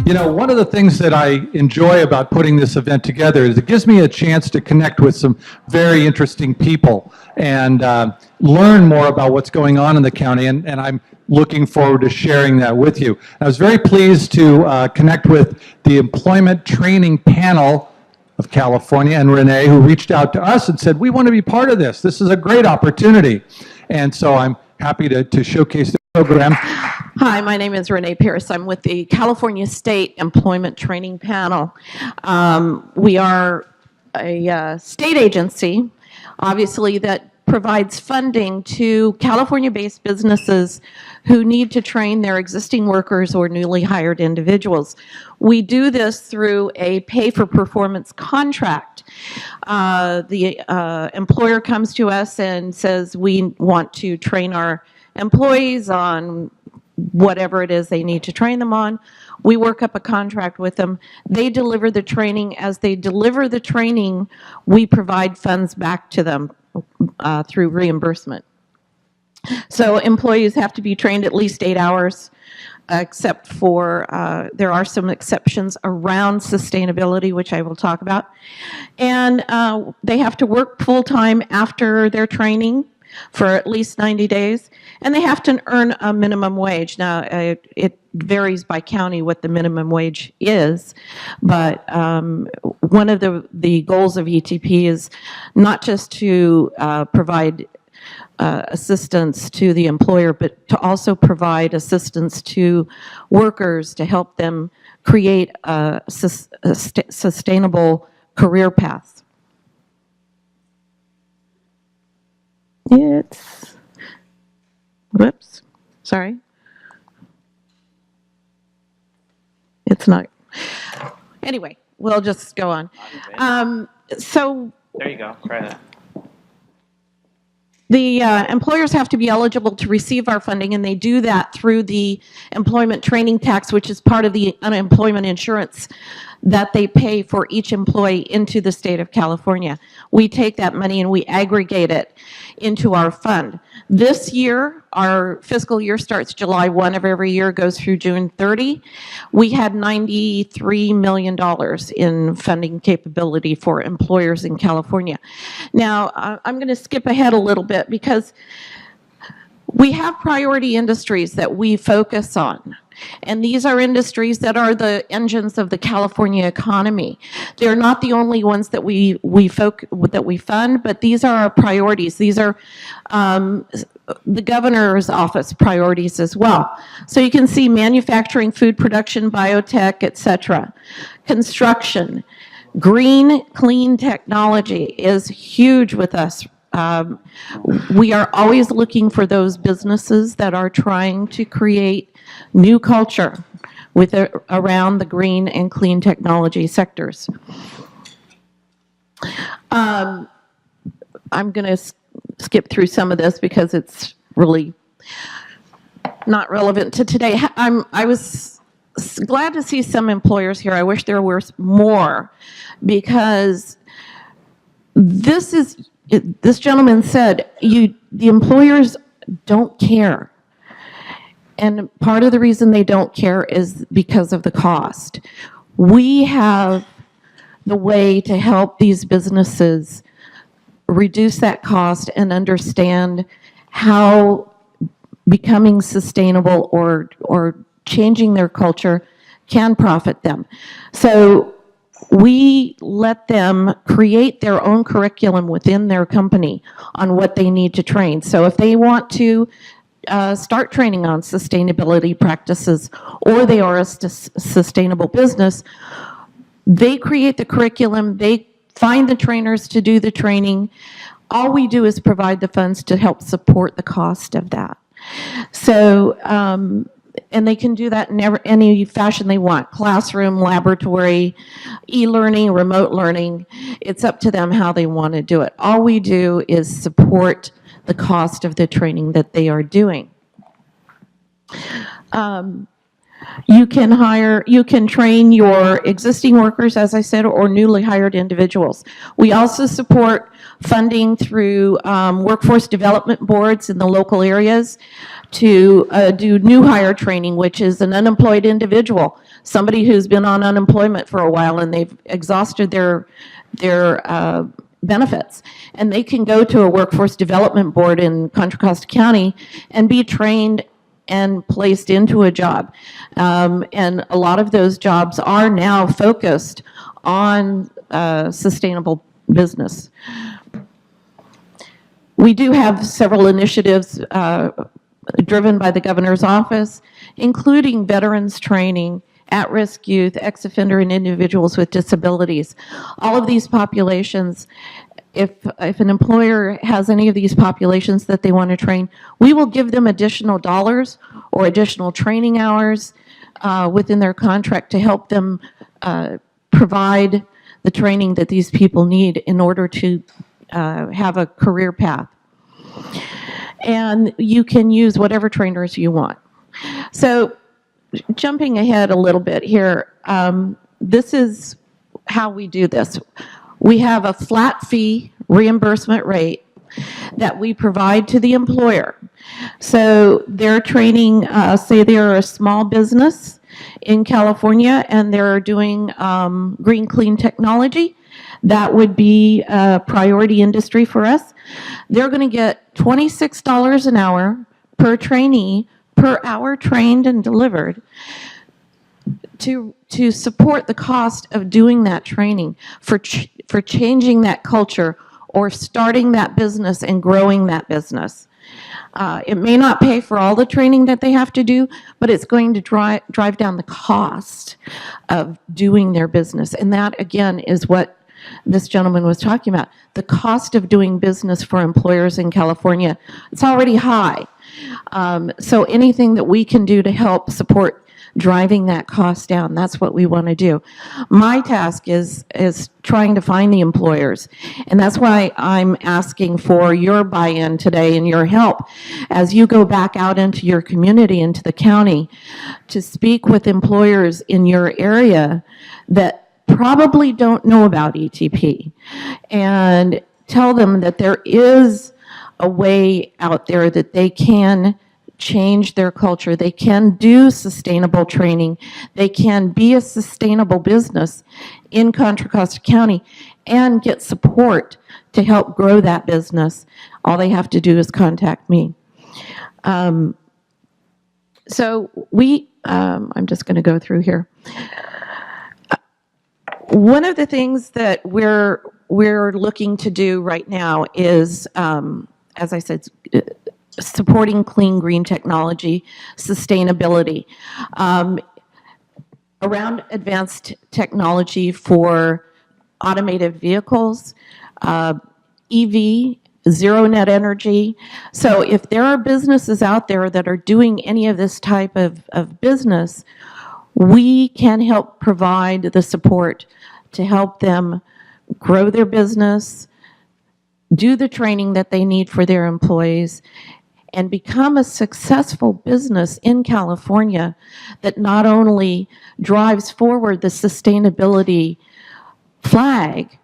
You know, one of the things that I enjoy about putting this event together is it gives me a chance to connect with some very interesting people and learn more about what's going on in the county, and I'm looking forward to sharing that with you. I was very pleased to connect with the Employment Training Panel of California and Renee, who reached out to us and said, we want to be part of this. This is a great opportunity. And so I'm happy to showcase the program. Hi, my name is Renee Pierce. I'm with the California State Employment Training Panel. We are a state agency, obviously, that provides funding to California-based businesses who need to train their existing workers or newly hired individuals. We do this through a pay-for-performance contract. The employer comes to us and says, we want to train our employees on whatever it is they need to train them on. We work up a contract with them. They deliver the training. As they deliver the training, we provide funds back to them through reimbursement. So employees have to be trained at least 8 hours, except for there are some exceptions around sustainability, which I will talk about. And they have to work full-time after their training for at least 90 days, and they have to earn a minimum wage. Now, it varies by county what the minimum wage is, but one of the goals of ETP is not just to provide assistance to the employer, but to also provide assistance to workers to help them create a sustainable career path. Whoops, sorry. It's not. Anyway, we'll just go on. So there you go, try that. The employers have to be eligible to receive our funding, and they do that through the employment training tax, which is part of the unemployment insurance that they pay for each employee into the state of California. We take that money and we aggregate it into our fund. This year, our fiscal year starts July 1 of every year, goes through June 30. We had $93 million in funding capability for employers in California. Now, I'm going to skip ahead a little bit because we have priority industries that we focus on. And these are industries that are the engines of the California economy. They're not the only ones that we fund, but these are our priorities. These are the governor's office priorities as well. So you can see manufacturing, food production, biotech, etc. Construction, green, clean technology is huge with us. We are always looking for those businesses that are trying to create new culture around the green and clean technology sectors. I'm going to skip through some of this because it's really not relevant to today. I was glad to see some employers here. I wish there were more, because this gentleman said the employers don't care. And part of the reason they don't care is because of the cost. We have the way to help these businesses reduce that cost and understand how becoming sustainable or changing their culture can profit them. So we let them create their own curriculum within their company on what they need to train. So if they want to start training on sustainability practices, or they are a sustainable business, they create the curriculum, they find the trainers to do the training. All we do is provide the funds to help support the cost of that. So, and they can do that in any fashion they want: classroom, laboratory, e-learning, remote learning. It's up to them how they want to do it. All we do is support the cost of the training that they are doing. You can train your existing workers, as I said, or newly hired individuals. We also support funding through workforce development boards in the local areas to do new hire training, which is an unemployed individual, somebody who's been on unemployment for a while and they've exhausted their benefits. And they can go to a workforce development board in Contra Costa County and be trained and placed into a job. And a lot of those jobs are now focused on sustainable business. We do have several initiatives driven by the governor's office, including veterans training, at-risk youth, ex-offender, and individuals with disabilities. All of these populations, if an employer has any of these populations that they want to train, we will give them additional dollars or additional training hours within their contract to help them provide the training that these people need in order to have a career path. And you can use whatever trainers you want. So jumping ahead a little bit here, this is how we do this. We have a flat fee reimbursement rate that we provide to the employer. So they're training, say they're a small business in California and they're doing green clean technology. That would be a priority industry for us. They're going to get $26 an hour per trainee per hour trained and delivered to support the cost of doing that training for changing that culture or starting that business and growing that business. It may not pay for all the training that they have to do, but it's going to drive down the cost of doing their business. And that, again, is what this gentleman was talking about. The cost of doing business for employers in California, it's already high. So anything that we can do to help support driving that cost down, that's what we want to do. My task is trying to find the employers, and that's why I'm asking for your buy-in today and your help as you go back out into your community, into the county, to speak with employers in your area that probably don't know about ETP, and tell them that there is a way out there that they can change their culture. They can do sustainable training. They can be a sustainable business in Contra Costa County and get support to help grow that business. All they have to do is contact me. So I'm just going to go through here. One of the things that we're looking to do right now is, as I said, supporting clean green technology, sustainability, around advanced technology for automated vehicles, EV, zero net energy. So if there are businesses out there that are doing any of this type of business, we can help provide the support to help them grow their business, do the training that they need for their employees, and become a successful business in California that not only drives forward the sustainability flag,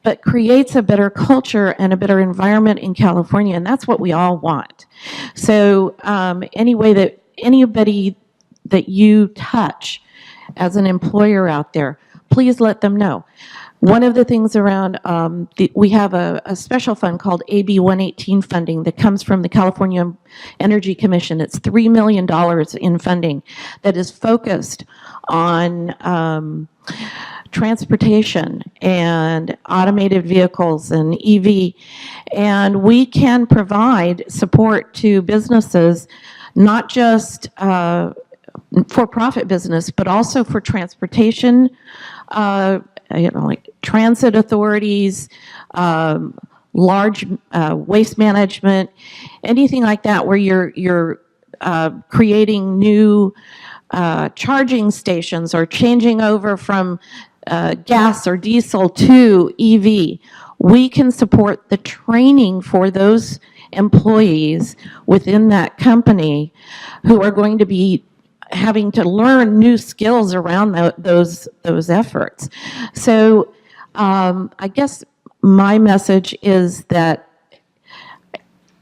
but creates a better culture and a better environment in California, and that's what we all want. So anybody that you touch as an employer out there, please let them know. One of the things around, we have a special fund called AB 118 funding that comes from the California Energy Commission. It's $3 million in funding that is focused on transportation and automated vehicles and EV. And we can provide support to businesses, not just for-profit business, but also for transportation, like transit authorities, large waste management, anything like that, where you're creating new charging stations or changing over from gas or diesel to EV. We can support the training for those employees within that company who are going to be having to learn new skills around those efforts. So I guess my message is that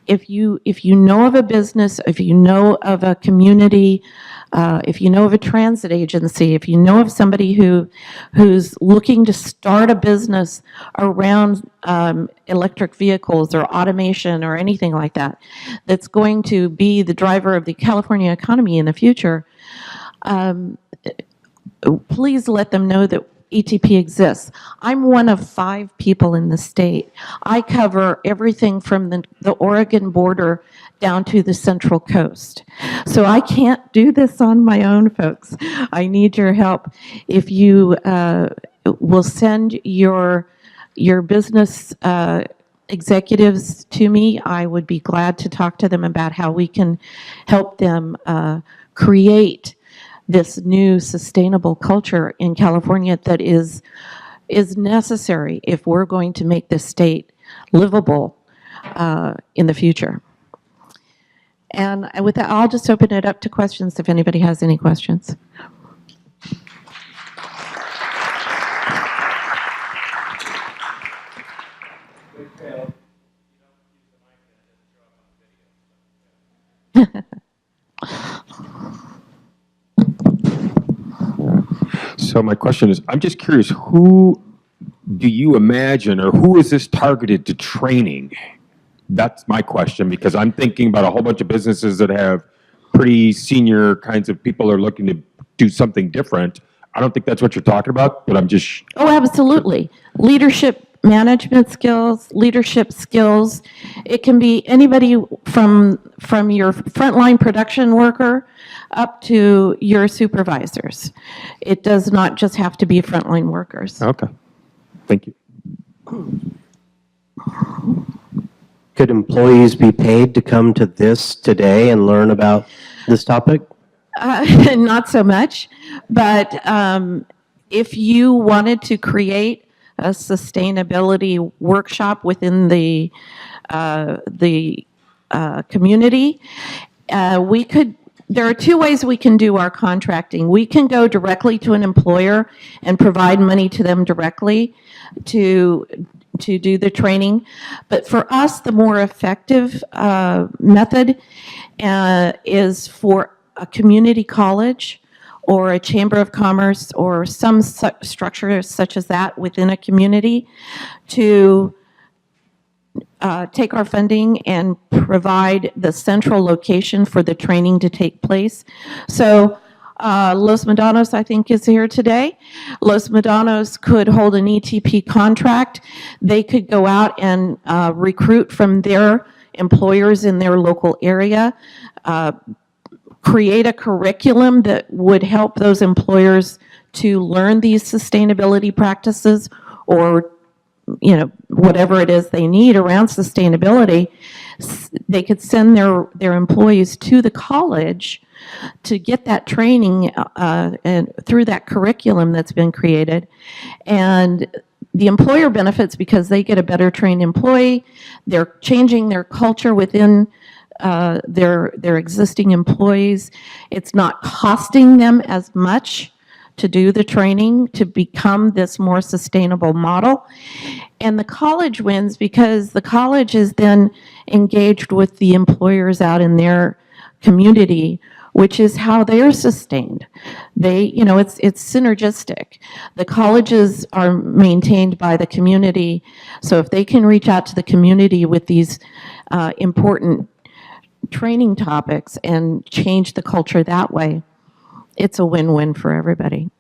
if you know of a business, if you know of a community, if you know of a transit agency, if you know of somebody who's looking to start a business around electric vehicles or automation or anything like that, that's going to be the driver of the California economy in the future, please let them know that ETP exists. I'm one of 5 people in the state. I cover everything from the Oregon border down to the Central Coast. So I can't do this on my own, folks. I need your help. If you will send your business executives to me, I would be glad to talk to them about how we can help them create this new sustainable culture in California that is necessary if we're going to make this state livable in the future. And with that, I'll just open it up to questions if anybody has any questions. So my question is, I'm just curious, who do you imagine, or who is this targeted to training? That's my question, because I'm thinking about a whole bunch of businesses that have pretty senior kinds of people who are looking to do something different. I don't think that's what you're talking about, but I'm just... Oh, absolutely. Leadership management skills, leadership skills. It can be anybody from your frontline production worker up to your supervisors. It does not just have to be frontline workers. Okay. Thank you. Could employees be paid to come to this today and learn about this topic? Not so much, but if you wanted to create a sustainability workshop within the community, we could. There are 2 ways we can do our contracting. We can go directly to an employer and provide money to them directly to do the training. But for us, the more effective method is for a community college or a chamber of commerce or some structure such as that within a community to take our funding and provide the central location for the training to take place. So Los Medanos, I think, is here today. Los Medanos could hold an ETP contract. They could go out and recruit from their employers in their local area, create a curriculum that would help those employers to learn these sustainability practices, or whatever it is they need around sustainability. They could send their employees to the college to get that training and through that curriculum that's been created. And the employer benefits because they get a better trained employee. They're changing their culture within their existing employees. It's not costing them as much to do the training to become this more sustainable model. And the college wins because the college is then engaged with the employers out in their community, which is how they're sustained. It's synergistic. The colleges are maintained by the community, so if they can reach out to the community with these important training topics and change the culture that way, it's a win-win for everybody.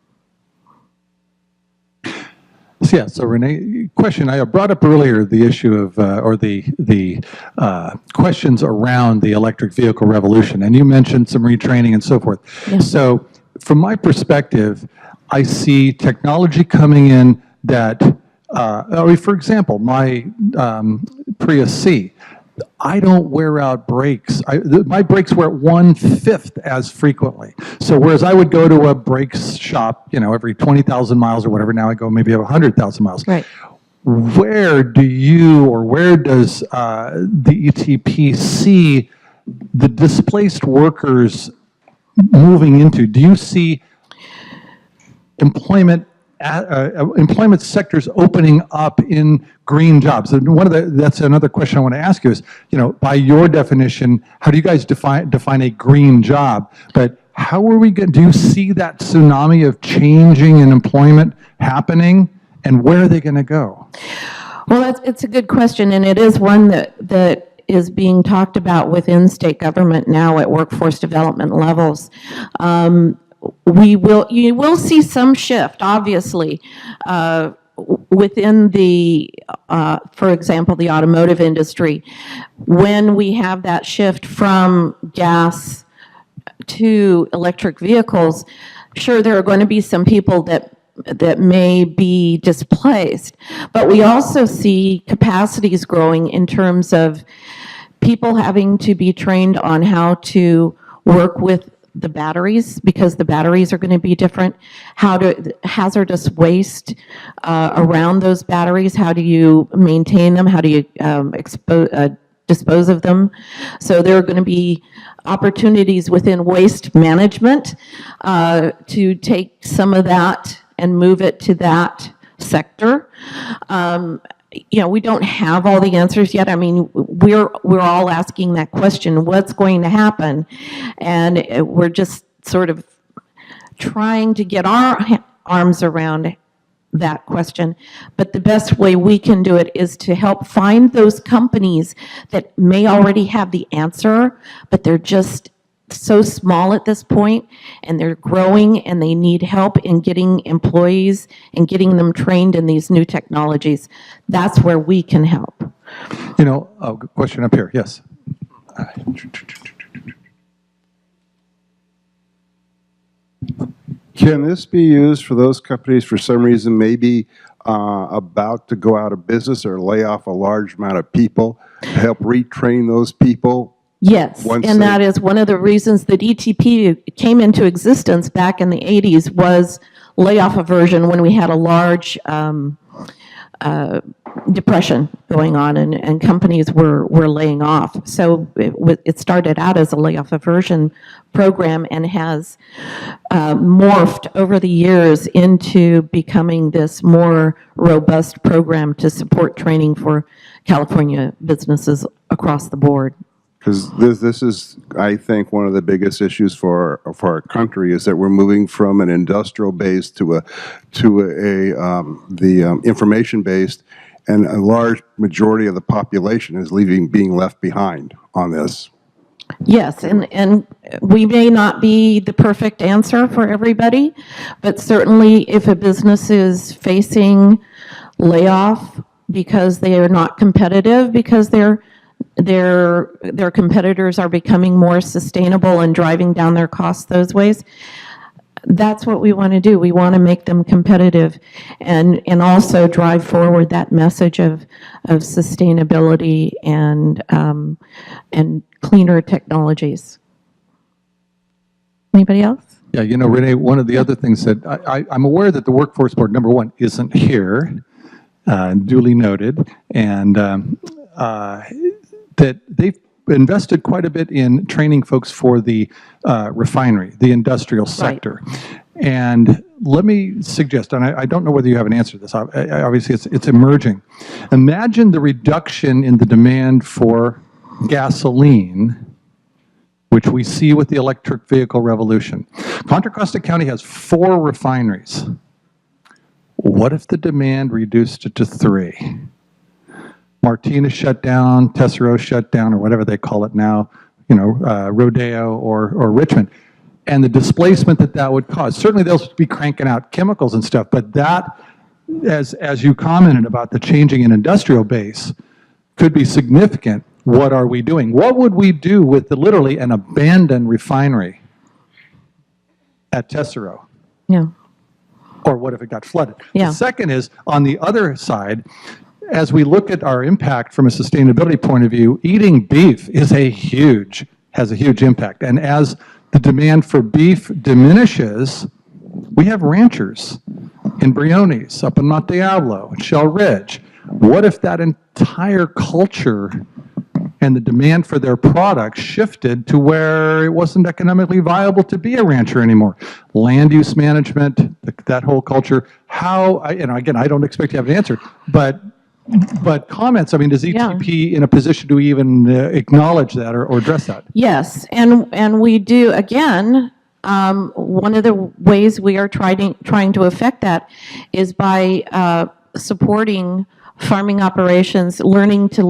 So Renee, question. I brought up earlier the issue of, or the questions around the electric vehicle revolution, and you mentioned some retraining and so forth. Yeah. So from my perspective, I see technology coming in that, for example, my Prius C, I don't wear out brakes. My brakes wear 1/5 as frequently. So whereas I would go to a brakes shop, every 20,000 miles or whatever, now I go maybe 100,000 miles. Right. Where does the ETP see the displaced workers moving into? Do you see employment sectors opening up in green jobs? And that's another question I want to ask you is, by your definition, how do you guys define a green job? But how are we going? Do you see that tsunami of changing in employment happening, and where are they going to go? Well, it's a good question, and it is one that is being talked about within state government now at workforce development levels. You will see some shift, obviously, within for example, the automotive industry. When we have that shift from gas to electric vehicles, sure, there are going to be some people that may be displaced, but we also see capacities growing in terms of people having to be trained on how to work with the batteries, because the batteries are going to be different. Hazardous waste around those batteries, how do you maintain them? How do you dispose of them? So there are going to be opportunities within waste management to take some of that and move it to that sector. We don't have all the answers yet. I mean, we're all asking that question, what's going to happen? And we're just sort of trying to get our arms around that question. But the best way we can do it is to help find those companies that may already have the answer, but they're just so small at this point, and they're growing, and they need help in getting employees and getting them trained in these new technologies. That's where we can help. Question up here, yes. Can this be used for those companies for some reason maybe about to go out of business or lay off a large amount of people, to help retrain those people? Yes, and that is one of the reasons that ETP came into existence back in the 80s, was layoff aversion when we had a large depression going on, and companies were laying off. So it started out as a layoff aversion program and has morphed over the years into becoming this more robust program to support training for California businesses across the board. Because this is, I think, one of the biggest issues for our country, is that we're moving from an industrial base to the information based, and a large majority of the population is being left behind on this. Yes, and we may not be the perfect answer for everybody, but certainly if a business is facing layoff because they are not competitive, because their competitors are becoming more sustainable and driving down their costs those ways, that's what we want to do. We want to make them competitive and also drive forward that message of sustainability and cleaner technologies. Anybody else? Yeah, Renee, one of the other things that I'm aware that the Workforce Board, number one, isn't here, duly noted, and that they've invested quite a bit in training folks for the refinery, the industrial sector. Right. And let me suggest, and I don't know whether you have an answer to this, obviously it's emerging. Imagine the reduction in the demand for gasoline, which we see with the electric vehicle revolution. Contra Costa County has 4 refineries. What if the demand reduced it to 3? Martinez shut down, Tesoro shut down, or whatever they call it now, Rodeo or Richmond. And the displacement that would cause. Certainly they'll be cranking out chemicals and stuff, but that, as you commented about the changing in industrial base, could be significant. What are we doing? What would we do with literally an abandoned refinery at Tesoro? Yeah. Or what if it got flooded? Yeah. The second is, on the other side, as we look at our impact from a sustainability point of view, eating beef has a huge impact. And as the demand for beef diminishes, we have ranchers in Briones, up in Monte Diablo, in Shell Ridge. What if that entire culture and the demand for their products shifted to where it wasn't economically viable to be a rancher anymore. Land use management, that whole culture, again, I don't expect you to have an answer, but comments, I mean, is ETP in a position to even acknowledge that or address that? Yes, and we do, again, one of the ways we are trying to affect that is by supporting farming operations, learning to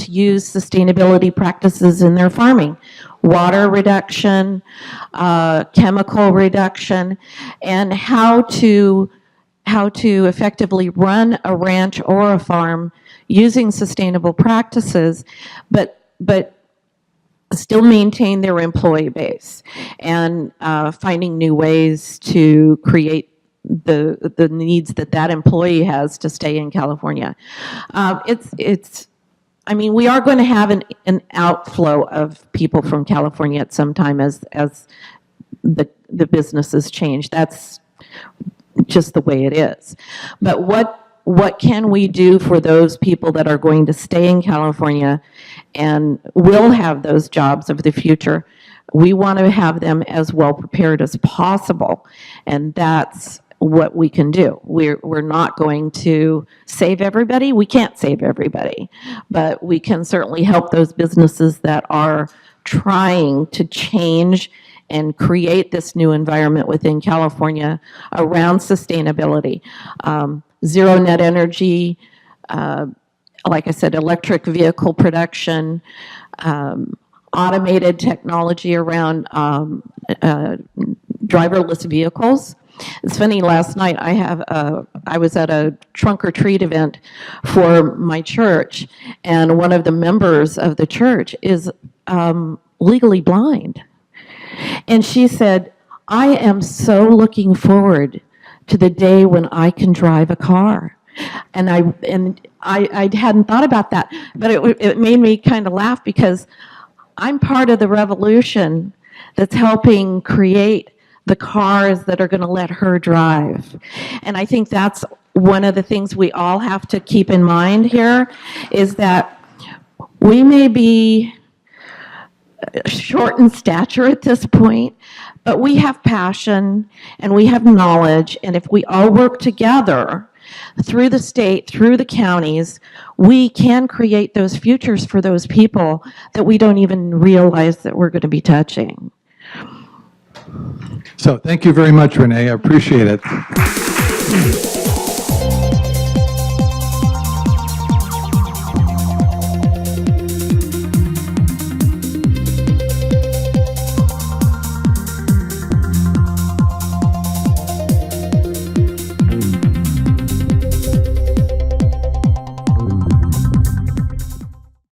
use sustainability practices in their farming, water reduction, chemical reduction, and how to effectively run a ranch or a farm using sustainable practices, but still maintain their employee base, and finding new ways to create the needs that employee has to stay in California. I mean, we are going to have an outflow of people from California at some time as the businesses change. That's just the way it is. But what can we do for those people that are going to stay in California and will have those jobs of the future? We want to have them as well prepared as possible, and that's what we can do. We're not going to save everybody. We can't save everybody, but we can certainly help those businesses that are trying to change and create this new environment within California around sustainability. Zero net energy, like I said, electric vehicle production, automated technology around driverless vehicles. It's funny, last night I was at a trunk or treat event for my church, and one of the members of the church is legally blind. And she said, I am so looking forward to the day when I can drive a car. And I hadn't thought about that, but it made me kind of laugh, because I'm part of the revolution that's helping create the cars that are going to let her drive. And I think that's one of the things we all have to keep in mind here, is that we may be short in stature at this point, but we have passion and we have knowledge, and if we all work together through the state, through the counties, we can create those futures for those people that we don't even realize that we're going to be touching. So thank you very much, Renee. I appreciate it.